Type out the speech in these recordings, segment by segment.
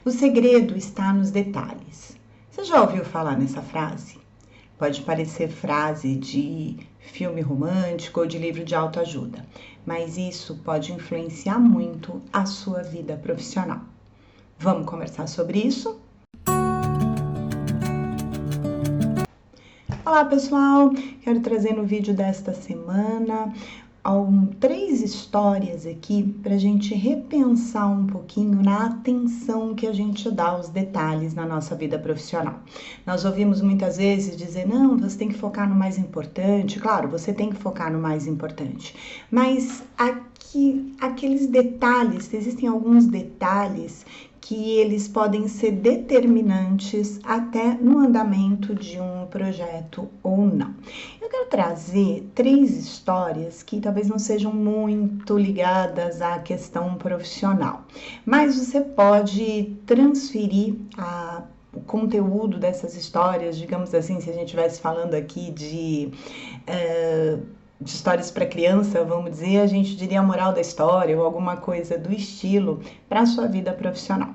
O segredo está nos detalhes. Você já ouviu falar nessa frase? Pode parecer frase de filme romântico ou de livro de autoajuda, mas isso pode influenciar muito a sua vida profissional. Vamos conversar sobre isso? Olá pessoal, quero trazer no vídeo desta semana 3 histórias aqui para a gente repensar um pouquinho na atenção que a gente dá aos detalhes na nossa vida profissional. Nós ouvimos muitas vezes dizer, não, você tem que focar no mais importante. Claro, você tem que focar no mais importante, mas aqueles detalhes, existem alguns detalhes que eles podem ser determinantes até no andamento de um projeto ou não. Eu quero trazer 3 histórias que talvez não sejam muito ligadas à questão profissional, mas você pode transferir o conteúdo dessas histórias, digamos assim, se a gente estivesse falando aqui de histórias para criança, vamos dizer, a gente diria a moral da história ou alguma coisa do estilo para a sua vida profissional.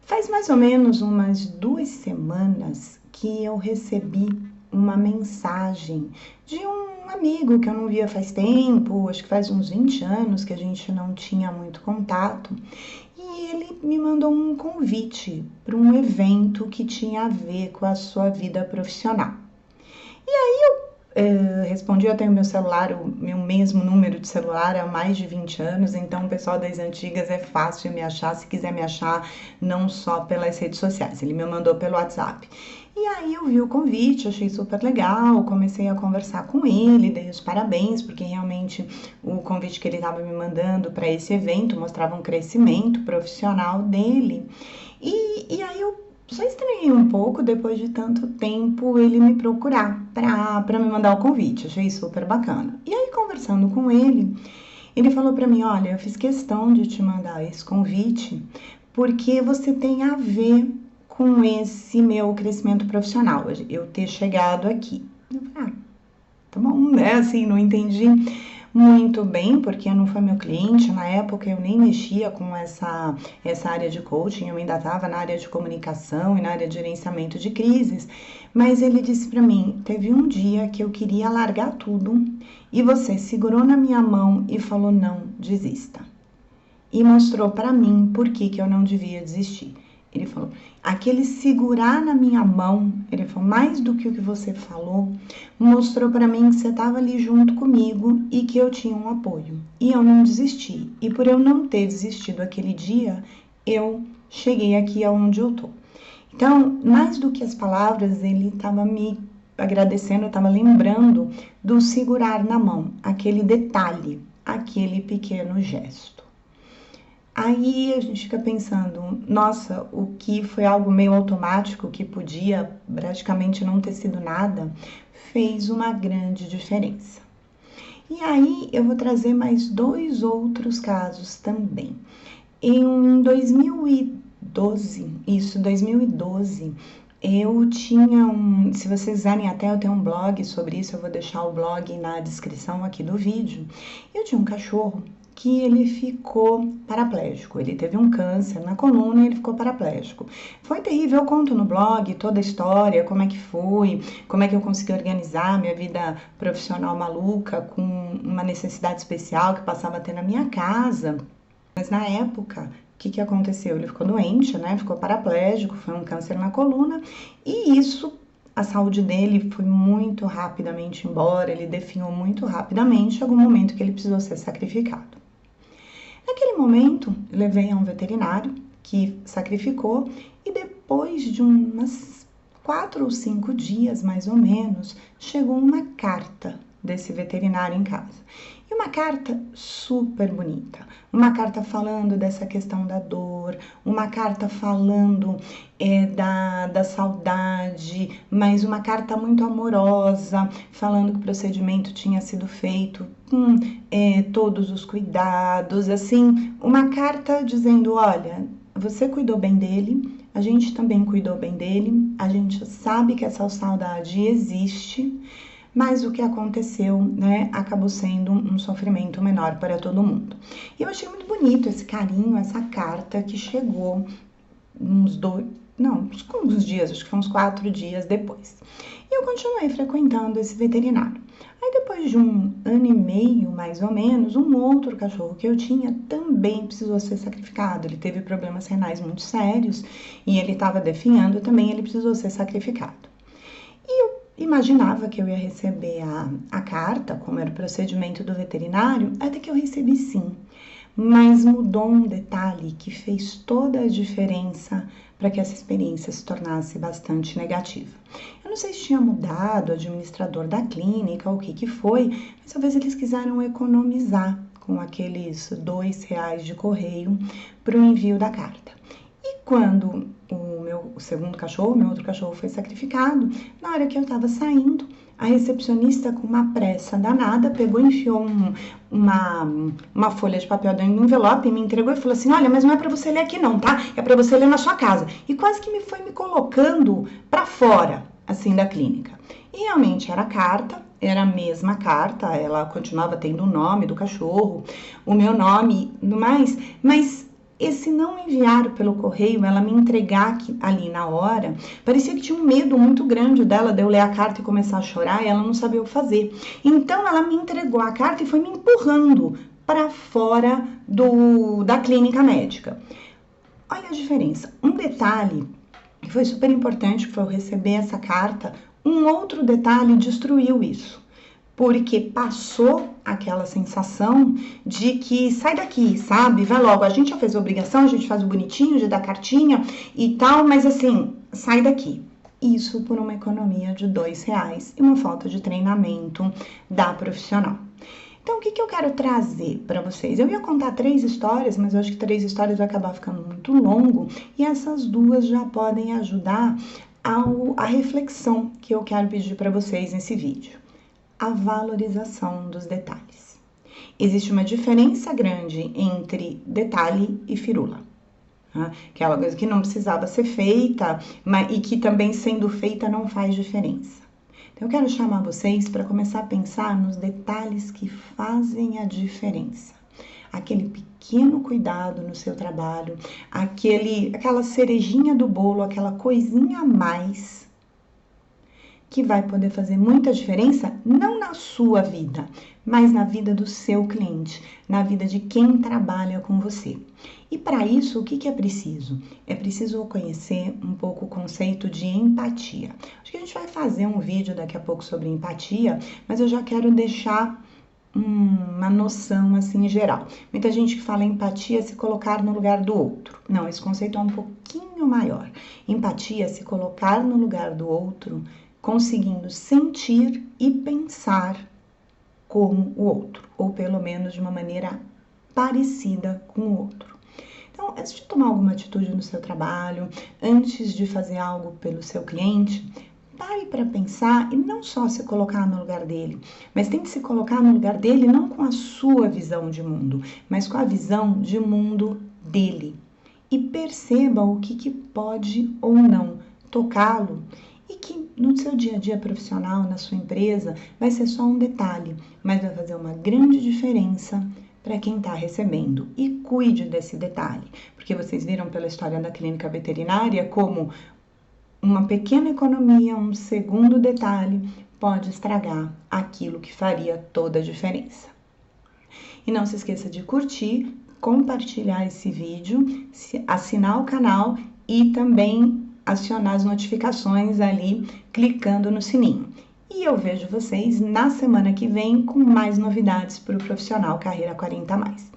Faz mais ou menos umas 2 semanas que eu recebi uma mensagem de um amigo que eu não via faz tempo, acho que faz uns 20 anos que a gente não tinha muito contato, e ele me mandou um convite para um evento que tinha a ver com a sua vida profissional. E aí eu respondi, eu tenho meu celular, o meu mesmo número de celular há mais de 20 anos, então o pessoal das antigas é fácil me achar, se quiser me achar, não só pelas redes sociais, ele me mandou pelo WhatsApp. E aí eu vi o convite, achei super legal, comecei a conversar com ele, dei os parabéns, porque realmente o convite que ele estava me mandando para esse evento mostrava um crescimento profissional dele. E aí eu só estranhei um pouco, depois de tanto tempo, ele me procurar para me mandar o convite. Achei super bacana. E aí, conversando com ele, ele falou para mim, olha, eu fiz questão de te mandar esse convite porque você tem a ver com esse meu crescimento profissional, eu ter chegado aqui. Eu falei, tá bom, né? Assim, não entendi muito bem, porque não foi meu cliente, na época eu nem mexia com essa área de coaching, eu ainda estava na área de comunicação e na área de gerenciamento de crises, mas ele disse para mim, teve um dia que eu queria largar tudo e você segurou na minha mão e falou, não, desista. E mostrou para mim por que eu não devia desistir. Ele falou, aquele segurar na minha mão, ele falou, mais do que o que você falou, mostrou para mim que você estava ali junto comigo e que eu tinha um apoio. E eu não desisti. E por eu não ter desistido aquele dia, eu cheguei aqui aonde eu tô. Então, mais do que as palavras, ele estava me agradecendo, estava lembrando do segurar na mão, aquele detalhe, aquele pequeno gesto. Aí a gente fica pensando, nossa, o que foi algo meio automático, que podia praticamente não ter sido nada, fez uma grande diferença. E aí eu vou trazer mais 2 outros casos também. Em 2012, eu tinha se vocês quiserem até eu tenho um blog sobre isso, eu vou deixar o blog na descrição aqui do vídeo. Eu tinha um cachorro que ele ficou paraplégico, ele teve um câncer na coluna e ele ficou paraplégico. Foi terrível, eu conto no blog toda a história, como é que foi, como é que eu consegui organizar minha vida profissional maluca com uma necessidade especial que passava a ter na minha casa. Mas na época, o que aconteceu? Ele ficou doente, né? Ficou paraplégico, foi um câncer na coluna e isso, a saúde dele foi muito rapidamente embora, ele definhou muito rapidamente, chegou um momento que ele precisou ser sacrificado. Naquele momento, eu levei a um veterinário que sacrificou e depois de umas 4 ou 5 dias, mais ou menos, chegou uma carta desse veterinário em casa. E uma carta super bonita, uma carta falando dessa questão da dor, uma carta falando da saudade, mas uma carta muito amorosa, falando que o procedimento tinha sido feito com todos os cuidados, assim, uma carta dizendo, olha, você cuidou bem dele, a gente também cuidou bem dele, a gente sabe que essa saudade existe, mas o que aconteceu, né, acabou sendo um sofrimento menor para todo mundo. E eu achei muito bonito esse carinho, essa carta que chegou uns dias, acho que foi uns 4 dias depois. E eu continuei frequentando esse veterinário. Aí depois de 1 ano e meio, mais ou menos, um outro cachorro que eu tinha também precisou ser sacrificado. Ele teve problemas renais muito sérios e ele estava definhando também, ele precisou ser sacrificado. E eu imaginava que eu ia receber a carta, como era o procedimento do veterinário, até que eu recebi sim. Mas mudou um detalhe que fez toda a diferença para que essa experiência se tornasse bastante negativa. Eu não sei se tinha mudado o administrador da clínica ou o que foi, mas talvez eles quiseram economizar com aqueles R$2 de correio para o envio da carta. E quando o meu outro cachorro foi sacrificado, na hora que eu estava saindo, a recepcionista, com uma pressa danada, pegou e enfiou uma folha de papel dentro do envelope e me entregou e falou assim: olha, mas não é para você ler aqui não, tá? É para você ler na sua casa. E quase que foi me colocando para fora, assim, da clínica. E realmente era a carta, era a mesma carta, ela continuava tendo o nome do cachorro, o meu nome e tudo mais, mas esse não enviar pelo correio, ela me entregar ali na hora, parecia que tinha um medo muito grande dela de eu ler a carta e começar a chorar e ela não sabia o que fazer. Então ela me entregou a carta e foi me empurrando para fora da clínica médica. Olha a diferença. Um detalhe que foi super importante, que foi eu receber essa carta, um outro detalhe destruiu isso. Porque passou aquela sensação de que sai daqui, sabe? Vai logo, a gente já fez a obrigação, a gente faz o bonitinho de dar cartinha e tal, mas assim, sai daqui. Isso por uma economia de R$2 e uma falta de treinamento da profissional. Então, o que eu quero trazer para vocês? Eu ia contar 3 histórias, mas eu acho que 3 histórias vai acabar ficando muito longo e essas 2 já podem ajudar a reflexão que eu quero pedir para vocês nesse vídeo. A valorização dos detalhes. Existe uma diferença grande entre detalhe e firula. Aquela coisa que não precisava ser feita e que também sendo feita não faz diferença. Então eu quero chamar vocês para começar a pensar nos detalhes que fazem a diferença. Aquele pequeno cuidado no seu trabalho, aquela cerejinha do bolo, aquela coisinha a mais que vai poder fazer muita diferença, não na sua vida, mas na vida do seu cliente, na vida de quem trabalha com você. E para isso, o que é preciso? É preciso conhecer um pouco o conceito de empatia. Acho que a gente vai fazer um vídeo daqui a pouco sobre empatia, mas eu já quero deixar uma noção assim geral. Muita gente que fala empatia é se colocar no lugar do outro. Não, esse conceito é um pouquinho maior. Empatia é se colocar no lugar do outro, conseguindo sentir e pensar como o outro, ou pelo menos de uma maneira parecida com o outro. Então, antes de tomar alguma atitude no seu trabalho, antes de fazer algo pelo seu cliente, pare para pensar e não só se colocar no lugar dele, mas tem que se colocar no lugar dele não com a sua visão de mundo, mas com a visão de mundo dele. E perceba o que pode ou não tocá-lo e que no seu dia a dia profissional, na sua empresa, vai ser só um detalhe, mas vai fazer uma grande diferença para quem está recebendo. E cuide desse detalhe, porque vocês viram pela história da clínica veterinária como uma pequena economia, um segundo detalhe, pode estragar aquilo que faria toda a diferença. E não se esqueça de curtir, compartilhar esse vídeo, assinar o canal e também acionar as notificações ali, clicando no sininho. E eu vejo vocês na semana que vem com mais novidades para o profissional Carreira 40+.